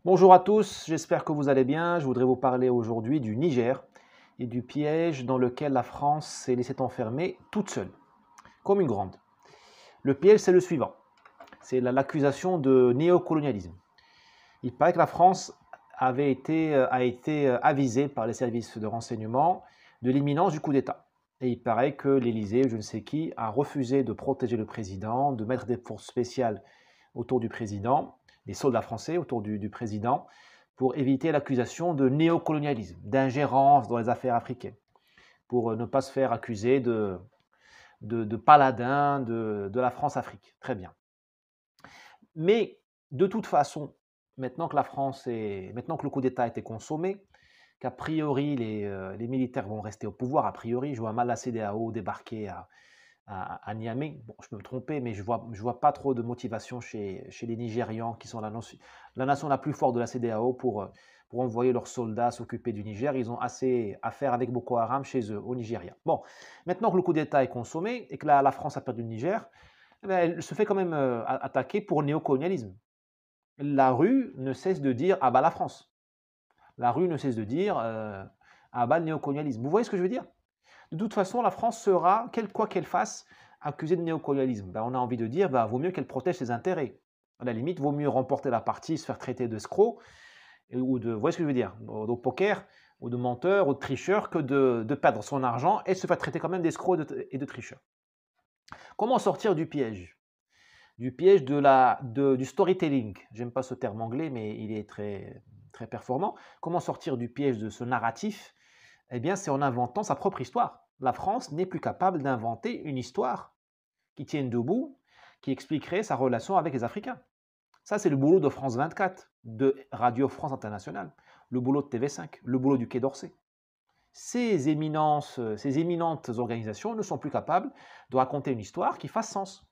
Bonjour à tous, j'espère que vous allez bien. Je voudrais vous parler aujourd'hui du Niger et du piège dans lequel la France s'est laissée enfermer toute seule, comme une grande. Le piège, c'est le suivant. C'est l'accusation de néocolonialisme. Il paraît que la France a été avisée par les services de renseignement de l'imminence du coup d'État. Et il paraît que l'Élysée, je ne sais qui, a refusé de protéger le président, de mettre des forces spéciales autour du président, des soldats français autour du président, pour éviter l'accusation de néocolonialisme, d'ingérence dans les affaires africaines, pour ne pas se faire accuser de paladin de la France-Afrique. Très bien. Mais de toute façon, maintenant que maintenant que le coup d'État a été consommé, qu'a priori les militaires vont rester au pouvoir, a priori, je vois mal la CEDEAO débarquer à Niamey. Bon, je peux me tromper, mais je vois pas trop de motivation chez les Nigérians, qui sont la nation la plus forte de la CEDEAO, pour envoyer leurs soldats s'occuper du Niger. Ils ont assez à faire avec Boko Haram chez eux, au Nigeria. Bon, maintenant que le coup d'État est consommé et que la France a perdu le Niger, eh ben, elle se fait quand même attaquer pour néocolonialisme. La rue ne cesse de dire ah bah la France. La rue ne cesse de dire ah bah le néocolonialisme. Vous voyez ce que je veux dire? De toute façon, la France sera, quoi qu'elle fasse, accusée de néocolonialisme. Ben, on a envie de dire, ben, vaut mieux qu'elle protège ses intérêts. À la limite, vaut mieux remporter la partie, se faire traiter d'escroc, vous voyez ce que je veux dire, au poker, ou de menteur, ou de tricheur, que de perdre son argent et se faire traiter quand même d'escroc et de tricheur. Comment sortir du piège? Du piège du storytelling. J'aime pas ce terme anglais, mais il est très, très performant. Comment sortir du piège de ce narratif? Eh bien, c'est en inventant sa propre histoire. La France n'est plus capable d'inventer une histoire qui tienne debout, qui expliquerait sa relation avec les Africains. Ça, c'est le boulot de France 24, de Radio France Internationale, le boulot de TV5, le boulot du Quai d'Orsay. Ces éminentes organisations ne sont plus capables de raconter une histoire qui fasse sens,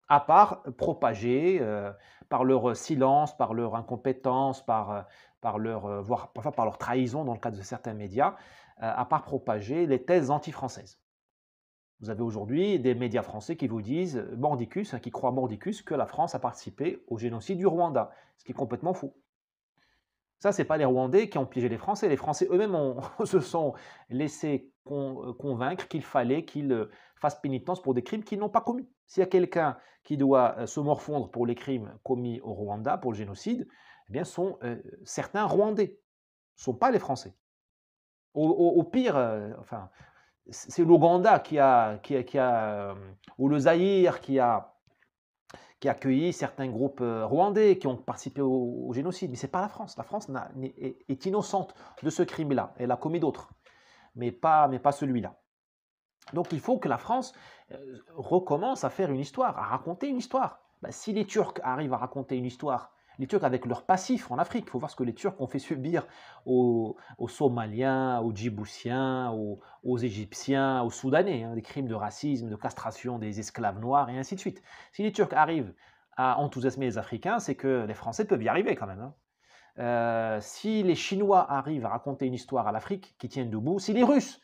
à part propager par leur silence, par leur incompétence, voire parfois par leur trahison dans le cas de certains médias, à part propager les thèses anti-françaises. Vous avez aujourd'hui des médias français qui vous disent, mordicus, qui croient mordicus, que la France a participé au génocide du Rwanda, ce qui est complètement faux. Ça, ce n'est pas les Rwandais qui ont piégé les Français. Les Français eux-mêmes se sont laissés convaincre qu'il fallait qu'ils fassent pénitence pour des crimes qu'ils n'ont pas commis. S'il y a quelqu'un qui doit se morfondre pour les crimes commis au Rwanda, pour le génocide, eh bien, sont certains Rwandais. Ce ne sont pas les Français. Au pire, enfin, c'est l'Ouganda ou le Zaïre qui a accueilli certains groupes rwandais qui ont participé au génocide. Mais ce n'est pas la France. La France est innocente de ce crime-là. Elle a commis d'autres, mais pas celui-là. Donc il faut que la France recommence à faire une histoire, à raconter une histoire. Ben, si les Turcs arrivent à raconter une histoire, les Turcs avec leur passif en Afrique, il faut voir ce que les Turcs ont fait subir aux Somaliens, aux Djiboutiens, aux Égyptiens, aux Soudanais, hein, des crimes de racisme, de castration des esclaves noirs et ainsi de suite. Si les Turcs arrivent à enthousiasmer les Africains, c'est que les Français peuvent y arriver quand même, hein. Si les Chinois arrivent à raconter une histoire à l'Afrique qui tienne debout, si les Russes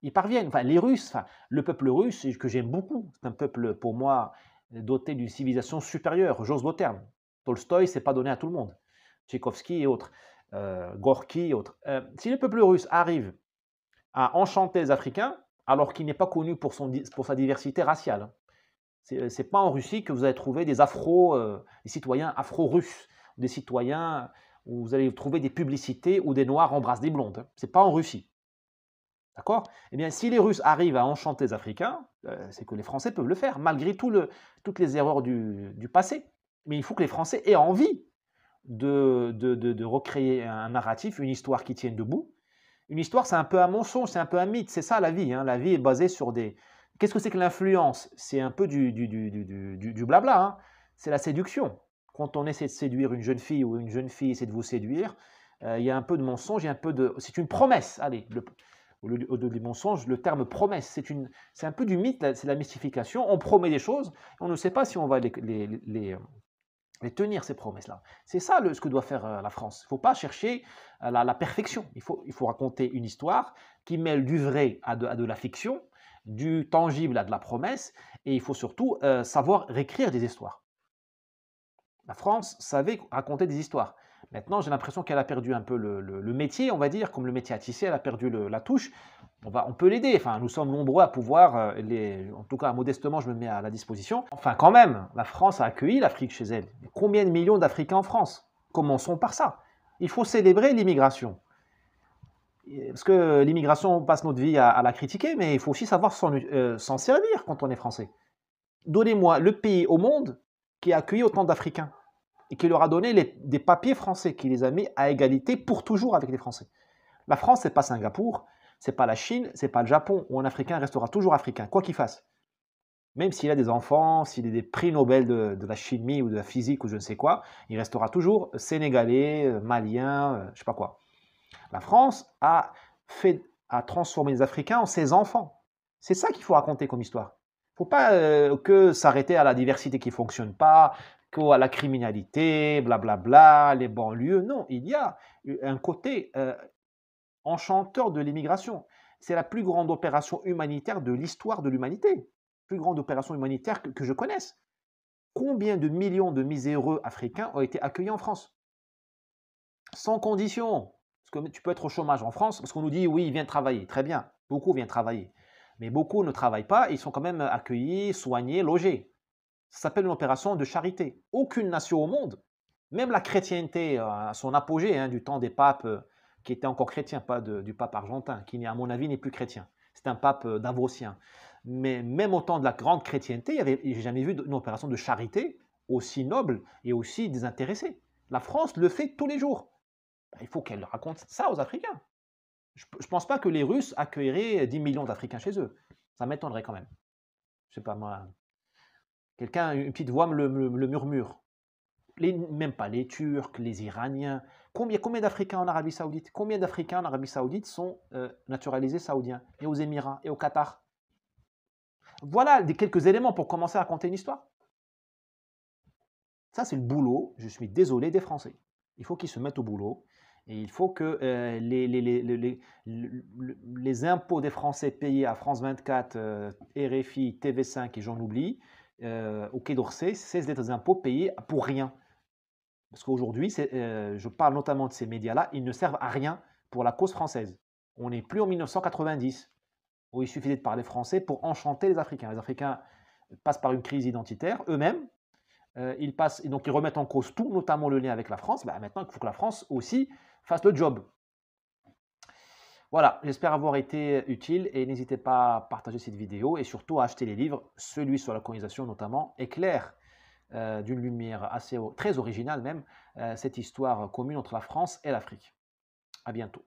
y parviennent, enfin les Russes, enfin, le peuple russe que j'aime beaucoup, c'est un peuple pour moi doté d'une civilisation supérieure, j'ose le terme. Tolstoï, c'est pas donné à tout le monde. Tchaïkovski et autres, Gorky et autres. Si le peuple russe arrive à enchanter les Africains, alors qu'il n'est pas connu pour sa diversité raciale, hein. C'est pas en Russie que vous allez trouver des citoyens afro-russes, des citoyens où vous allez trouver des publicités où des Noirs embrassent des blondes, hein. C'est pas en Russie. D'accord? Eh bien, si les Russes arrivent à enchanter les Africains, c'est que les Français peuvent le faire, malgré toutes les erreurs du passé. Mais il faut que les Français aient envie de recréer un narratif, une histoire qui tienne debout. Une histoire, c'est un peu un mensonge, c'est un peu un mythe, c'est ça la vie, hein. La vie est basée sur des... Qu'est-ce que c'est que l'influence? C'est un peu du blabla, hein. C'est la séduction. Quand on essaie de séduire une jeune fille ou une jeune fille essaie de vous séduire, il y a un peu de mensonge, il y a un peu de... C'est une promesse, allez, au lieu du mensonge, le terme promesse, c'est un peu du mythe, c'est la mystification. On promet des choses, et on ne sait pas si on va les tenir, ces promesses-là. C'est ça ce que doit faire la France. Il ne faut pas chercher la perfection. Il faut raconter une histoire qui mêle du vrai à de la fiction, du tangible à de la promesse, et il faut surtout savoir réécrire des histoires. La France savait raconter des histoires. Maintenant, j'ai l'impression qu'elle a perdu un peu le métier, on va dire, comme le métier à tisser, elle a perdu la touche. On peut l'aider, enfin, nous sommes nombreux à pouvoir, en tout cas, modestement, je me mets à la disposition. Enfin, quand même, la France a accueilli l'Afrique chez elle. Combien de millions d'Africains en France? Commençons par ça. Il faut célébrer l'immigration. Parce que l'immigration, on passe notre vie à la critiquer, mais il faut aussi savoir s'en servir quand on est français. Donnez-moi le pays au monde qui a accueilli autant d'Africains et qui leur a donné des papiers français, qui les a mis à égalité pour toujours avec les Français. La France, c'est pas Singapour, c'est pas la Chine, c'est pas le Japon, où un Africain restera toujours Africain, quoi qu'il fasse. Même s'il a des enfants, s'il a des prix Nobel de la chimie ou de la physique ou je ne sais quoi, il restera toujours sénégalais, malien, je sais pas quoi. La France a transformé les Africains en ses enfants. C'est ça qu'il faut raconter comme histoire. Il ne faut pas que s'arrêter à la diversité qui ne fonctionne pas, qu'à la criminalité, blablabla, les banlieues. Non, il y a un côté enchanteur de l'immigration. C'est la plus grande opération humanitaire de l'histoire de l'humanité. Plus grande opération humanitaire que je connaisse. Combien de millions de miséreux africains ont été accueillis en France? Sans condition. Parce que tu peux être au chômage en France, parce qu'on nous dit, oui, ils viennent travailler. Très bien, beaucoup viennent travailler. Mais beaucoup ne travaillent pas, ils sont quand même accueillis, soignés, logés. Ça s'appelle une opération de charité. Aucune nation au monde, même la chrétienté, à son apogée, hein, du temps des papes, qui étaient encore chrétiens, pas du pape argentin, qui, à mon avis, n'est plus chrétien. C'est un pape davosien. Mais même au temps de la grande chrétienté, j'ai jamais vu une opération de charité aussi noble et aussi désintéressée. La France le fait tous les jours. Il faut qu'elle raconte ça aux Africains. Je ne pense pas que les Russes accueilleraient 10 millions d'Africains chez eux. Ça m'étonnerait quand même. Je sais pas moi. Quelqu'un, une petite voix me le murmure. Même pas les Turcs, les Iraniens. Combien d'Africains en Arabie Saoudite? Combien d'Africains en Arabie Saoudite sont naturalisés saoudiens? Et aux Émirats et au Qatar? Voilà quelques éléments pour commencer à raconter une histoire. Ça, c'est le boulot, je suis désolé, des Français. Il faut qu'ils se mettent au boulot. Et il faut que les impôts des Français payés à France 24, RFI, TV5 et j'en oublie, au Quai d'Orsay, cessent d'être des impôts payés pour rien. Parce qu'aujourd'hui, je parle notamment de ces médias-là, ils ne servent à rien pour la cause française. On n'est plus en 1990, où il suffisait de parler français pour enchanter les Africains. Les Africains passent par une crise identitaire eux-mêmes. Ils remettent en cause tout, notamment le lien avec la France. Maintenant, il faut que la France aussi fasse le job. Voilà, j'espère avoir été utile et n'hésitez pas à partager cette vidéo et surtout à acheter les livres, celui sur la colonisation notamment, éclaire d'une lumière très originale même, cette histoire commune entre la France et l'Afrique. À bientôt.